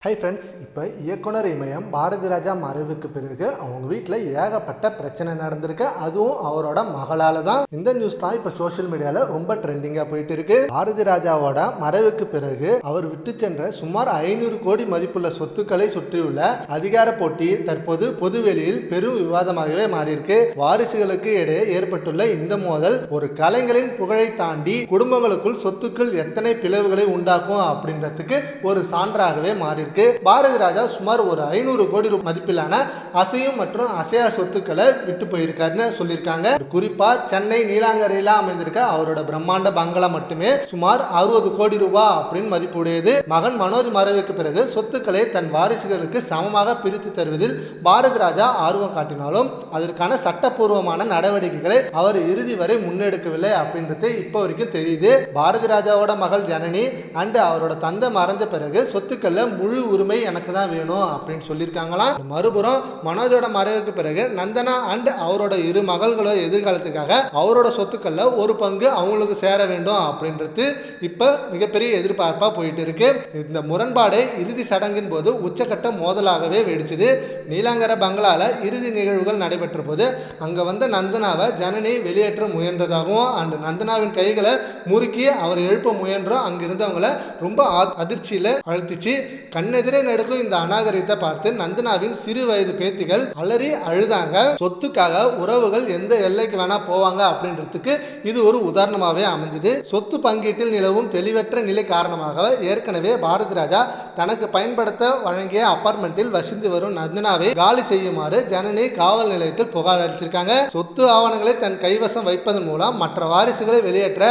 Hi friends, இப்போ இயக்குனர் இமயம் பாரதி ராஜா மறைவுக்கு பிறகு அவங்க வீட்டில் ஏகப்பட்ட பிரச்சனை நடந்திருக்கு. அதுவும் அவரோட மகளால் தான். இந்த நியூஸ் தான் இப்போ சோஷியல் மீடியாவில் ரொம்ப ட்ரெண்டிங்காக போயிட்டு இருக்கு. பாரதி ராஜாவோட மறைவுக்கு பிறகு அவர் விட்டு சென்ற சுமார் 500 கோடி மதிப்புள்ள சொத்துக்களை சுற்றியுள்ள அதிகார போட்டி தற்போது பொதுவெளியில் பெரும் விவாதமாகவே மாறியிருக்கு. வாரிசுகளுக்கு இடையே ஏற்பட்டுள்ள இந்த மோதல் ஒரு கலைஞரின் புகழை தாண்டி குடும்பங்களுக்குள் சொத்துக்கள் எத்தனை பிளவுகளை உண்டாக்கும் அப்படின்றதுக்கு ஒரு சான்றாகவே மாறி பாரதி ராஜா சுமார் ஒரு 500 கோடி மதிப்பிலான அசையும் மற்றும் அசையா சொத்துக்களை விட்டு போயிருக்காருன்னு சொல்லியிருக்காங்க. குறிப்பா சென்னை நீலாங்கரையில அமைந்திருக்க அவரோட பிரம்மாண்ட பங்களா மட்டுமே சுமார் 60 கோடி ரூபாய் அப்படின்னு மதிப்புடையது. மகன் மனோஜ் மறைவுக்கு பிறகு சொத்துக்களை தன் வாரிசுகளுக்கு சமமாக பிரித்து தருவதில் பாரதி ராஜா ஆர்வம் காட்டினாலும் அதற்கான சட்டப்பூர்வமான நடவடிக்கைகளை அவர் இறுதி வரை முன்னெடுக்கவில்லை அப்படின்றது இப்போ வரைக்கும் தெரியுது. பாரதி ராஜாவோட மகள் ஜனனி அண்ட் அவரோட தந்தை மறைஞ்ச பிறகு சொத்துக்கள்ல முழு உரிமை எனக்கு தான் வேணும் அப்படின்னு சொல்லியிருக்காங்களாம். மறுபுறம் மனோஜோட மறைவுக்கு பிறகு நந்தனா அண்ட் அவரோட இரு மகள்களோட எதிர்காலத்துக்காக அவரோட சொத்துக்கள்ல ஒரு பங்கு அவங்களுக்கு சேர வேண்டும் அப்படின்றது இப்ப மிகப்பெரிய எதிர்பார்ப்பா போயிட்டு இருக்கு. இந்த முரண்பாடு இறுதி சடங்கின் போது உச்சக்கட்ட மோதலாகவே வெடிச்சது. நீலாங்கர பங்களால இறுதி நிகழ்வுகள் நடைபெற்ற போது அங்க வந்த நந்தனாவை ஜனனி வெளியேற்ற முயன்றதாகவும் அண்ட் நந்தனாவின் கைகளை முறுக்கி அவர் எழுப்ப முயன்றோம் அங்கிருந்தவங்களை ரொம்ப அதிர்ச்சியில அழுத்திச்சு. கண்ணெதிரே நடக்கும் இந்த அநாகரிகத்தை பார்த்து நந்தனாவின் சிறு வயது பேத்திகள் அலறி அழுதாங்க. சொத்துக்காக உறவுகள் எந்த எல்லைக்கு வேணா போவாங்க அப்படின்றதுக்கு இது ஒரு உதாரணமாகவே அமைஞ்சது. சொத்து பங்கீட்டில் நிலவும் தெளிவற்ற நிலை காரணமாக ஏற்கனவே பாரதி ராஜா தனக்கு பயன்படுத்த வழங்கிய அபார்ட்மெண்டில் வசித்து வரும் நந்தனாவை காலி செய்யுமாறு ஜனனி காவல் நிலையத்தில் புகார் அளித்திருக்காங்க. சொத்து ஆவணங்களை தன் கைவசம் வைப்பதன் மூலம் மற்ற வாரிசுகளை வெளியேற்ற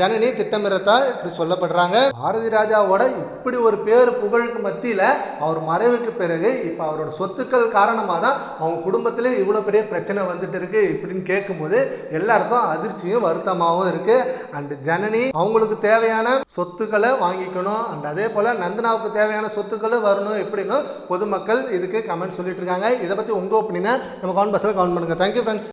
ஜனனி திட்டமிடத்தா இப்படி சொல்லப்படுறாங்க. பாரதி ராஜாவோட இப்படி ஒரு பேரு புகழுக்கு மத்தியில அவர் மறைவுக்கு பிறகு இப்ப அவரோட சொத்துக்கள் காரணமாக தான் அவங்க குடும்பத்திலே இவ்வளவு பெரிய பிரச்சனை வந்துட்டு இருக்கு இப்படின்னு கேட்கும்போது எல்லாருக்கும் அதிர்ச்சியும் வருத்தமாகவும் இருக்கு. அண்ட் ஜனனி அவங்களுக்கு தேவையான சொத்துக்களை வாங்கிக்கணும் அண்ட் அதே போல நந்தனாவுக்கு தேவையான சொத்துக்களும் வரணும் எப்படின்னு பொதுமக்கள் இதுக்கு கமெண்ட் சொல்லிட்டு இருக்காங்க. இதை பத்தி உங்க ஒப்பீனியனை நம்ம கமெண்ட் பாக்ஸ்ல கமெண்ட் பண்ணுங்க. Thank you friends.